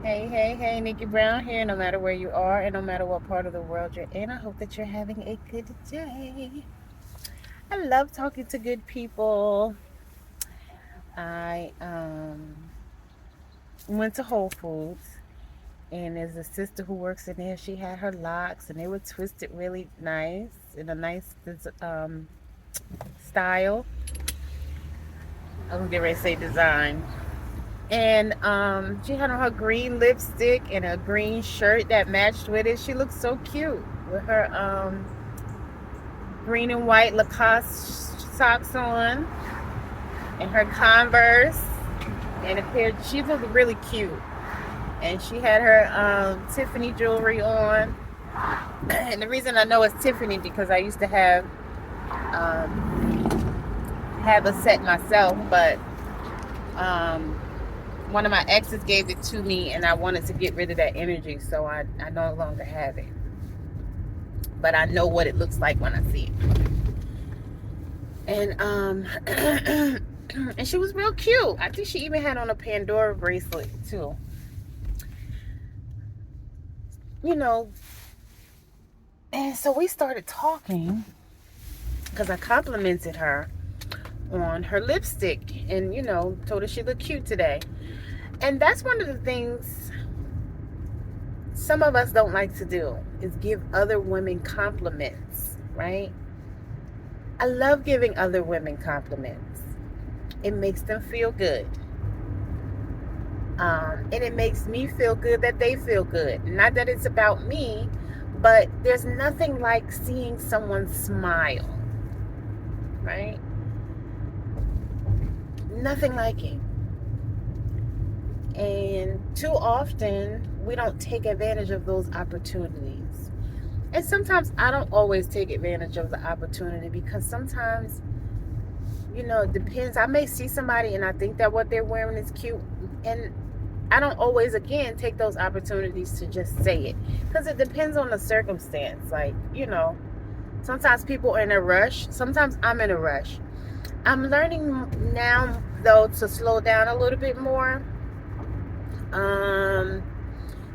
Hey, hey, hey, Nikki Brown here. No matter where you are and no matter what part of the world you're in, I hope that you're having a good day. I love talking to good people. I went to Whole Foods, and there's a sister who works in there. She had her locks, and they were twisted really nice in a nice style. I was getting ready to say design. And she had on her green lipstick and a green shirt that matched with it. She looked so cute with her green and white Lacoste socks on and her Converse and a pair. She looked really cute, and she had her Tiffany jewelry on. And the reason I know it's Tiffany because I used to have a set myself, but um, one of my exes gave it to me, and I wanted to get rid of that energy, so I no longer have it. But I know what it looks like when I see it. And and she was real cute. I think she even had on a Pandora bracelet too. You know, and so we started talking because I complimented her on her lipstick and told her she looked cute today. And that's one of the things some of us don't like to do is give other women compliments, right? I love giving other women compliments. It makes them feel good. And it makes me feel good that they feel good. Not that it's about me, but there's nothing like seeing someone smile, right? Nothing like it. And too often, we don't take advantage of those opportunities. And sometimes I don't always take advantage of the opportunity because sometimes, it depends. I may see somebody and I think that what they're wearing is cute. And I don't always, again, take those opportunities to just say it because it depends on the circumstance. Like, sometimes people are in a rush. Sometimes I'm in a rush. I'm learning now, though, to slow down a little bit more um,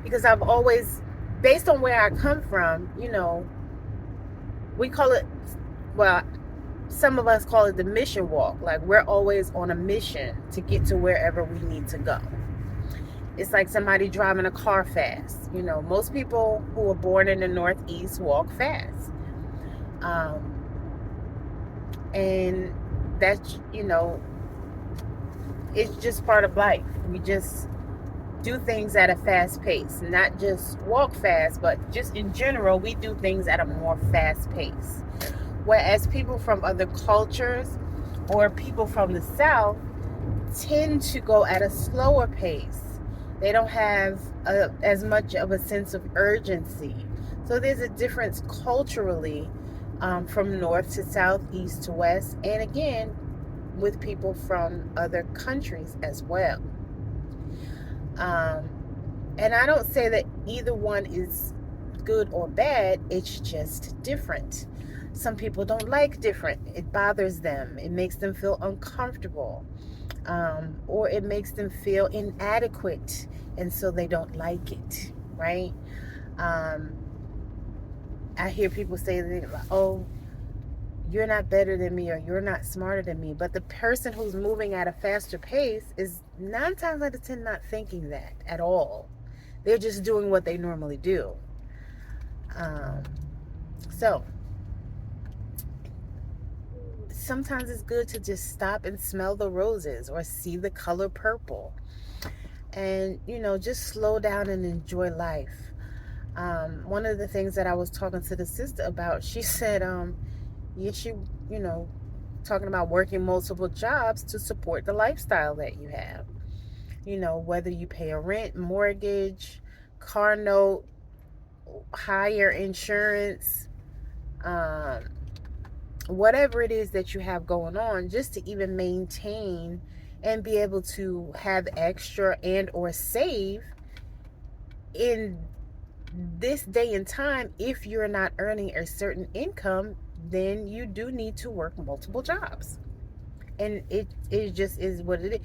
because I've always, based on where I come from, we call it, well, some of us call it the mission walk. Like, we're always on a mission to get to wherever we need to go. It's like somebody driving a car fast. Most people who are born in the Northeast walk fast. Um, and that's, it's just part of life. We just do things at a fast pace, not just walk fast, but just in general, we do things at a more fast pace. Whereas people from other cultures or people from the South tend to go at a slower pace. They don't have as much of a sense of urgency. So there's a difference culturally from north to south, east to west, and again, with people from other countries as well. Um, and I don't say that either one is good or bad, it's just different. Some people don't like different, it bothers them, it makes them feel uncomfortable, or it makes them feel inadequate, and so they don't like it, right? Um, I hear people say, that, oh, you're not better than me or you're not smarter than me. But the person who's moving at a faster pace is 9 times out of 10 not thinking that at all. They're just doing what they normally do. Um, so sometimes it's good to just stop and smell the roses or see the color purple and, just slow down and enjoy life. One of the things that I was talking to the sister about, she said, yeah, she, you know, talking about working multiple jobs to support the lifestyle that you have. Whether you pay a rent, mortgage, car note, hire insurance, um, whatever it is that you have going on, just to even maintain and be able to have extra and or save in this day and time. If you're not earning a certain income, then you do need to work multiple jobs, and it just is what it is.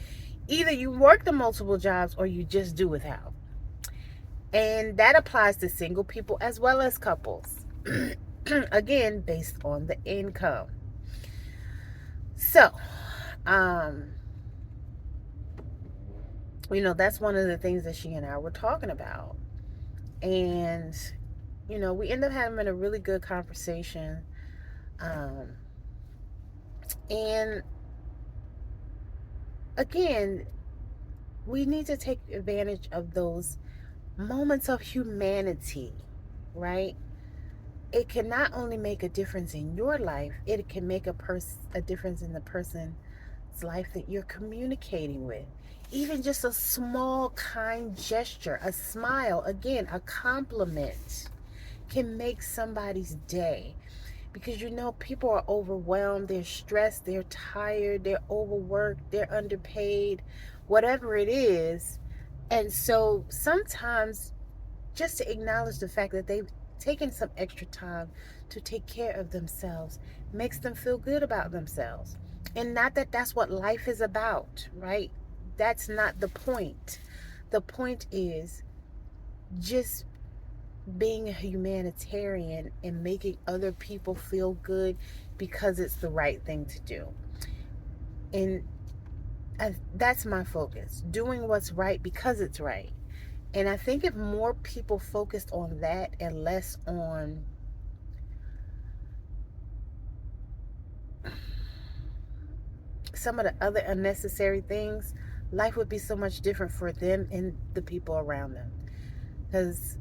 Either you work the multiple jobs or you just do without. And that applies to single people as well as couples. Again, based on the income. So, um, that's one of the things that she and I were talking about. And, we ended up having a really good conversation. Um, and again, we need to take advantage of those moments of humanity, right? It can not only make a difference in your life, it can make a difference in the person's life that you're communicating with. Even just a small kind gesture, a smile, again, a compliment can make somebody's day. Because people are overwhelmed, they're stressed, they're tired, they're overworked, they're underpaid, whatever it is. And so sometimes just to acknowledge the fact that they've taken some extra time to take care of themselves makes them feel good about themselves. And not that that's what life is about, right? That's not the point. The point is just being a humanitarian and making other people feel good because it's the right thing to do. And that's my focus, doing what's right because it's right. And I think if more people focused on that and less on some of the other unnecessary things, life would be so much different for them and the people around them. Because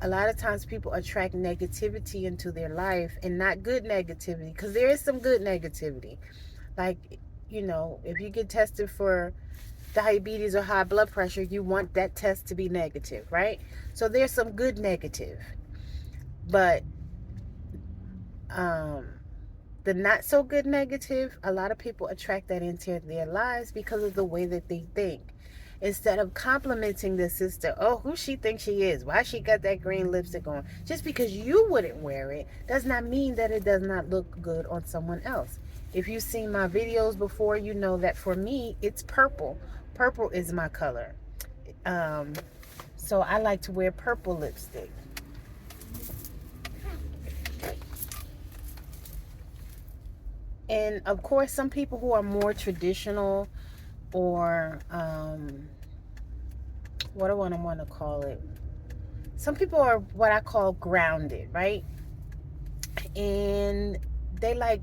a lot of times people attract negativity into their life, and not good negativity, because there is some good negativity. Like, if you get tested for diabetes or high blood pressure, you want that test to be negative, right? So there's some good negative. But the not so good negative, a lot of people attract that into their lives because of the way that they think. Instead of complimenting the sister, oh, who she thinks she is, why she got that green lipstick on. Just because you wouldn't wear it does not mean that it does not look good on someone else. If you've seen my videos before, you know that for me, it's purple. Purple is my color. So I like to wear purple lipstick. And of course, some people who are more traditional, or what do I want to call it? Some people are what I call grounded, right? And they like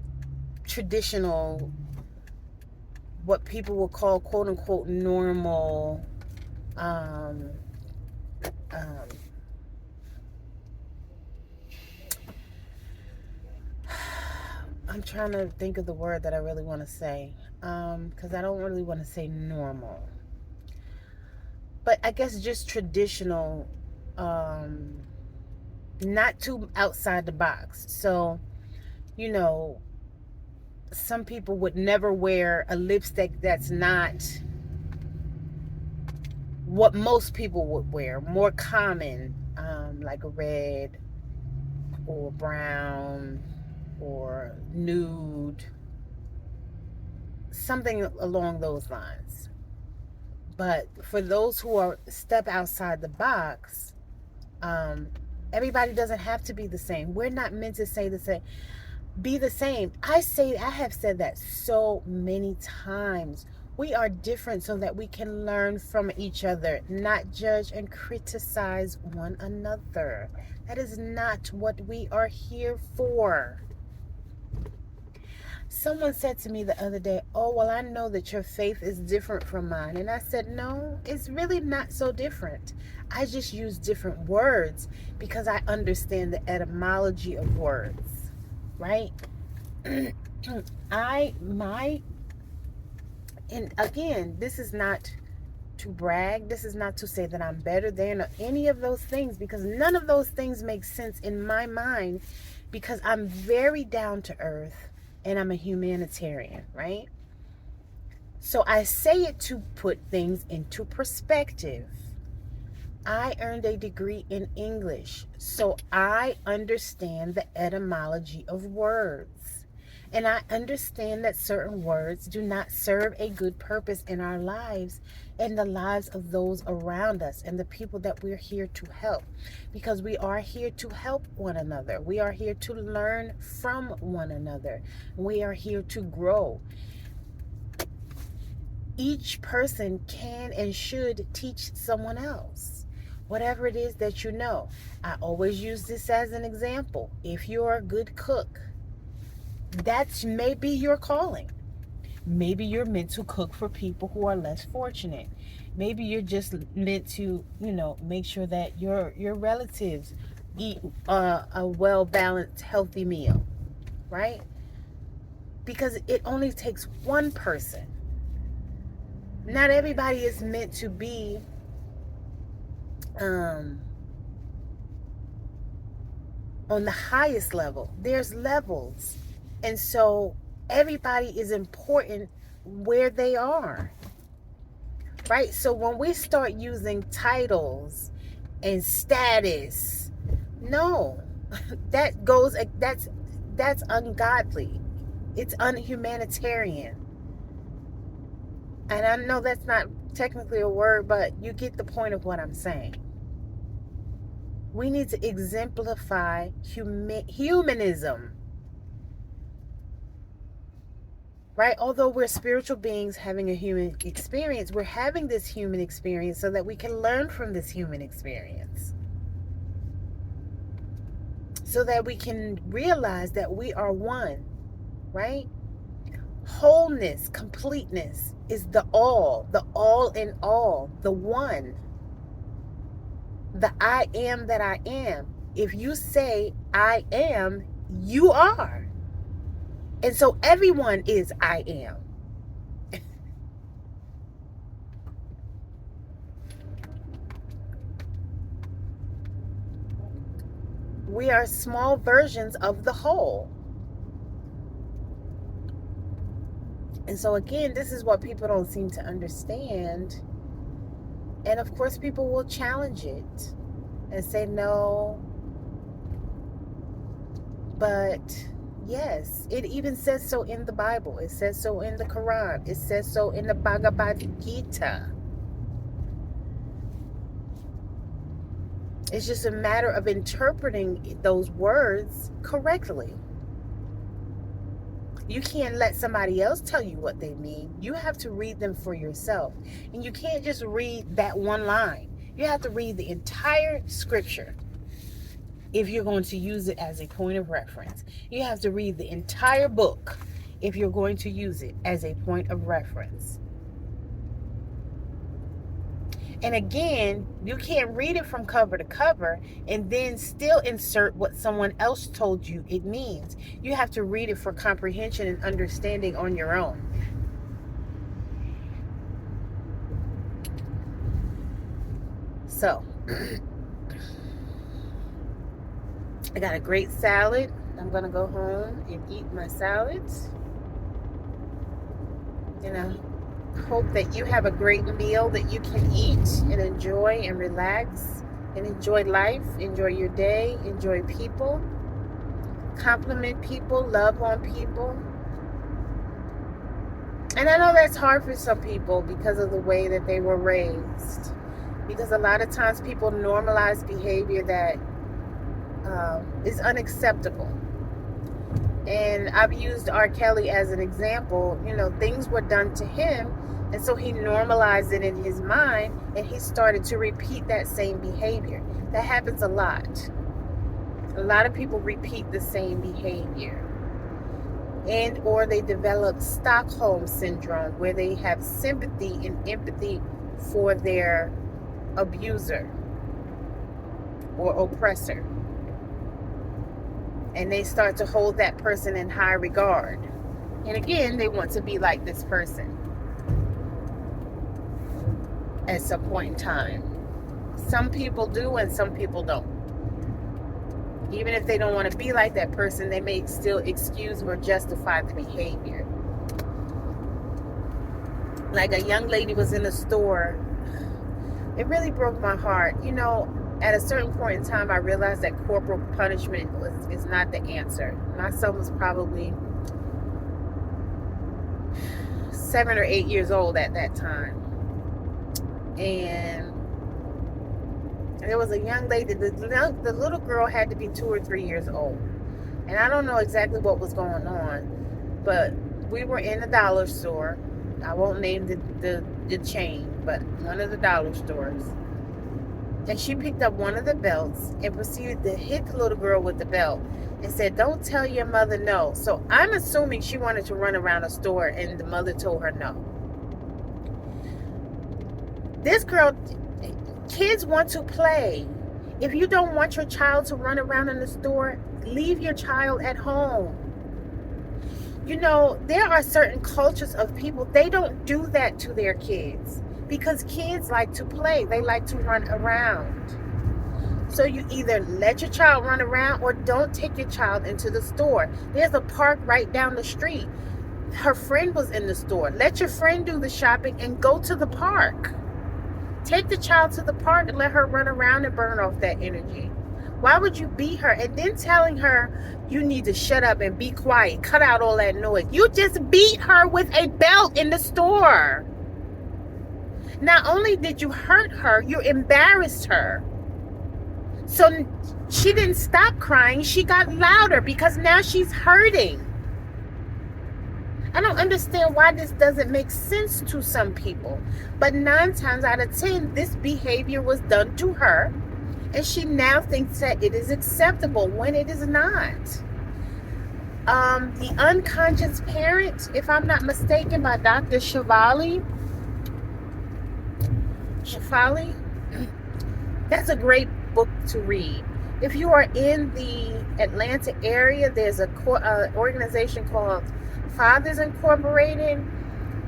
traditional, what people will call quote unquote normal, um, um, I'm trying to think of the word that I really want to say, because I don't really want to say normal, but I guess just traditional, not too outside the box. So, some people would never wear a lipstick that's not what most people would wear, more common, like a red or brown or nude, something along those lines. But for those who are step outside the box, everybody doesn't have to be the same. We're not meant to say the same, be the same. I have said that so many times. We are different so that we can learn from each other, not judge and criticize one another. That is not what we are here for. Someone said to me the other day, oh, well, I know that your faith is different from mine. And I said, no, it's really not so different. I just use different words because I understand the etymology of words, right? And again, this is not to brag. This is not to say that I'm better than any of those things, because none of those things make sense in my mind, because I'm very down to earth and I'm a humanitarian, right? So I say it to put things into perspective. I earned a degree in English, so I understand the etymology of words. And I understand that certain words do not serve a good purpose in our lives and the lives of those around us and the people that we're here to help. Because we are here to help one another. We are here to learn from one another. We are here to grow. Each person can and should teach someone else whatever it is that you know. I always use this as an example. If you're a good cook, that's maybe your calling. Maybe you're meant to cook for people who are less fortunate. Maybe you're just meant to, make sure that your relatives eat a well-balanced, healthy meal, right? Because it only takes one person. Not everybody is meant to be on the highest level. There's levels. And so everybody is important where they are. Right? So when we start using titles and status, no. That's ungodly. It's unhumanitarian. And I know that's not technically a word, but you get the point of what I'm saying. We need to exemplify humanism. Right? Although we're spiritual beings having a human experience, we're having this human experience so that we can learn from this human experience. So that we can realize that we are one, right? Wholeness, completeness is the all in all, the one. The I am that I am. If you say I am, you are. And so everyone is I am. We are small versions of the whole. And so again, this is what people don't seem to understand. And of course, people will challenge it and say no. But yes, it even says so in the Bible. It says so in the Quran. It says so in the Bhagavad Gita. It's just a matter of interpreting those words correctly. You can't let somebody else tell you what they mean. You have to read them for yourself. And you can't just read that one line. You have to read the entire scripture if you're going to use it as a point of reference. You have to read the entire book if you're going to use it as a point of reference. And again, you can't read it from cover to cover and then still insert what someone else told you it means. You have to read it for comprehension and understanding on your own. So, I got a great salad. I'm going to go home and eat my salads. Hope that you have a great meal that you can eat and enjoy and relax and enjoy life, enjoy your day, enjoy people, compliment people, love on people. And I know that's hard for some people because of the way that they were raised. Because a lot of times people normalize behavior that is unacceptable. And I've used R. Kelly as an example. Things were done to him, and so he normalized it in his mind, and he started to repeat that same behavior. That happens a lot. A lot of people repeat the same behavior. And or they develop Stockholm syndrome, where they have sympathy and empathy for their abuser or oppressor. And they start to hold that person in high regard. And again, they want to be like this person at some point in time. Some people do and some people don't. Even if they don't want to be like that person, they may still excuse or justify the behavior. Like a young lady was in a store. It really broke my heart. At a certain point in time, I realized that corporal punishment is not the answer. My son was probably 7 or 8 years old at that time. And there was a young lady, the little girl had to be 2 or 3 years old. And I don't know exactly what was going on, but we were in a dollar store. I won't name the chain, but one of the dollar stores. And she picked up one of the belts and proceeded to hit the little girl with the belt and said, "Don't tell your mother no." So I'm assuming she wanted to run around the store and the mother told her no. This girl, kids want to play. If you don't want your child to run around in the store, leave your child at home. You know, there are certain cultures of people, they don't do that to their kids because kids like to play. They like to run around. So you either let your child run around or don't take your child into the store. There's a park right down the street. Her friend was in the store. Let your friend do the shopping and go to the park. Take the child to the park and let her run around and burn off that energy. Why would you beat her and then telling her you need to shut up and be quiet, cut out all that noise? You just beat her with a belt in the store. Not only did you hurt her, you embarrassed her. So she didn't stop crying. She got louder because now she's hurting. I don't understand why this doesn't make sense to some people. But 9 times out of 10, this behavior was done to her. And she now thinks that it is acceptable when it is not. The Unconscious Parent, if I'm not mistaken, by Dr. Shefali. That's a great book to read. If you are in the Atlanta area, there's a organization called Fathers Incorporated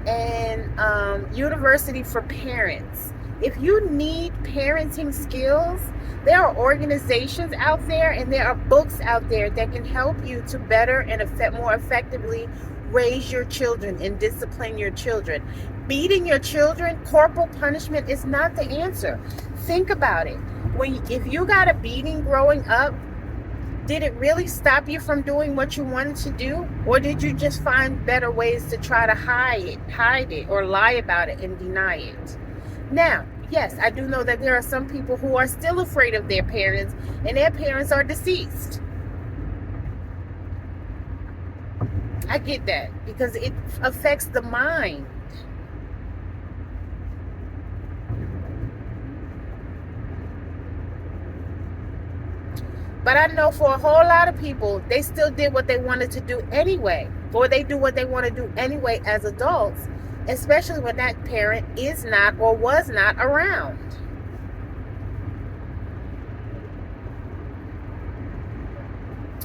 and University for Parents. If you need parenting skills, there are organizations out there and there are books out there that can help you to better and more effectively raise your children and discipline your children. Beating your children, corporal punishment is not the answer. Think about it. If you got a beating growing up, did it really stop you from doing what you wanted to do? Or did you just find better ways to try to hide it or lie about it and deny it? Now, yes, I do know that there are some people who are still afraid of their parents and their parents are deceased. I get that because it affects the mind. But I know for a whole lot of people, they still did what they wanted to do anyway. Or they do what they want to do anyway as adults. Especially when that parent is not or was not around.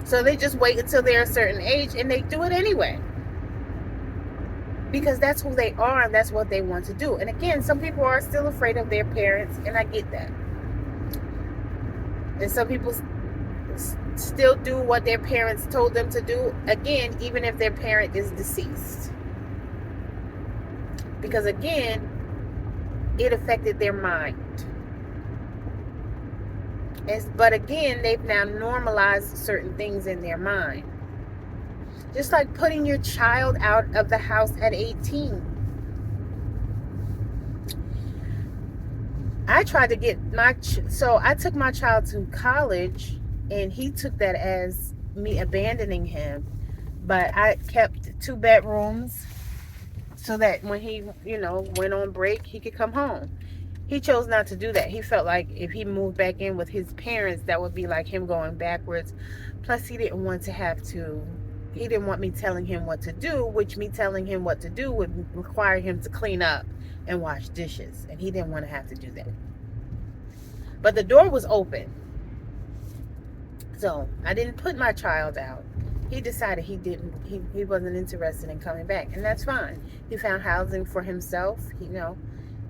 So they just wait until they're a certain age and they do it anyway. Because that's who they are and that's what they want to do. And again, some people are still afraid of their parents, and I get that. And some people still do what their parents told them to do, again, even if their parent is deceased. Because again, it affected their mind. But again, they've now normalized certain things in their mind. Just like putting your child out of the house at 18. I tried to get so I took my child to college, and he took that as me abandoning him. But I kept 2 bedrooms so that when he, went on break, he could come home. He chose not to do that. He felt like if he moved back in with his parents, that would be like him going backwards. Plus, he didn't want me telling him what to do, which me telling him what to do would require him to clean up and wash dishes. And he didn't want to have to do that. But the door was open. So I didn't put my child out. He decided he wasn't interested in coming back. And that's fine. He found housing for himself.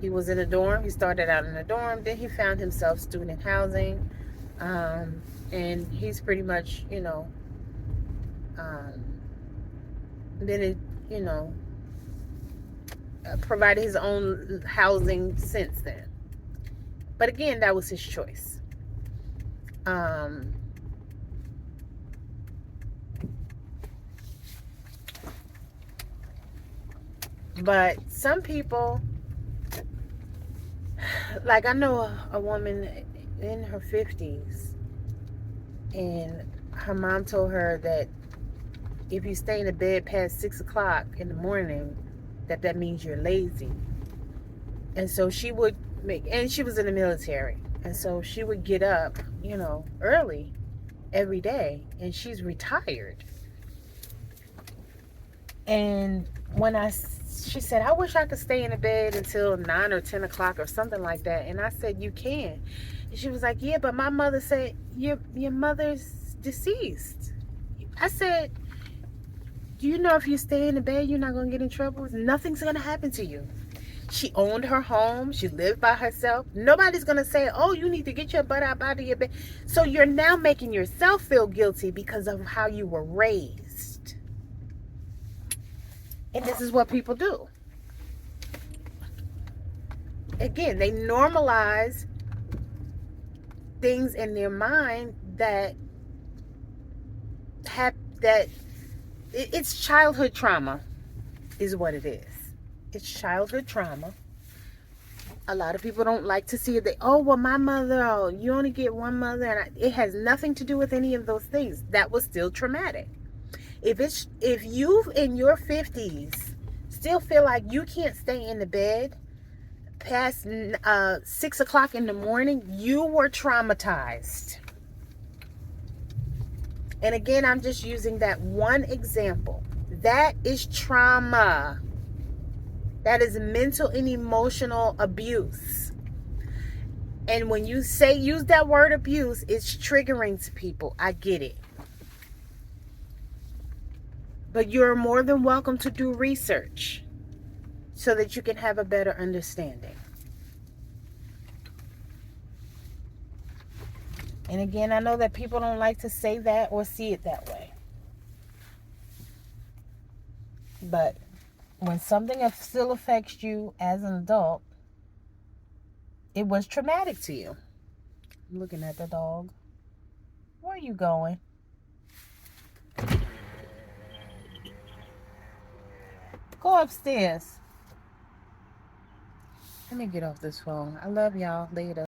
He was in a dorm. He started out in a dorm. Then he found himself student housing. And he's pretty much, provided his own housing since then. But again, that was his choice. But some people, like I know a woman in her 50s, and her mom told her that if you stay in the bed past 6 o'clock in the morning, that means you're lazy. And so she would and she was in the military. And so she would get up, early every day, and she's retired. And she said, I wish I could stay in the bed until 9 or 10 o'clock or something like that. And I said, you can. And she was like, yeah, but my mother said, your mother's deceased. I said, do you know if you stay in the bed, you're not going to get in trouble? Nothing's going to happen to you. She owned her home. She lived by herself. Nobody's going to say, oh, you need to get your butt out of your bed. So you're now making yourself feel guilty because of how you were raised. And this is what people do. Again, they normalize things in their mind that it's childhood trauma is what it is. It's childhood trauma. A lot of people don't like to see it. My mother, you only get one mother. And it has nothing to do with any of those things. That was still traumatic. If you in your 50s still feel like you can't stay in the bed past 6 o'clock in the morning, you were traumatized. And again, I'm just using that one example. That is trauma. That is mental and emotional abuse. And when you use that word abuse, it's triggering to people. I get it. But you're more than welcome to do research so that you can have a better understanding. And again, I know that people don't like to say that or see it that way. But when something still affects you as an adult, it was traumatic to you. I'm looking at the dog. Where are you going? Go upstairs. Let me get off this phone. I love y'all. Later.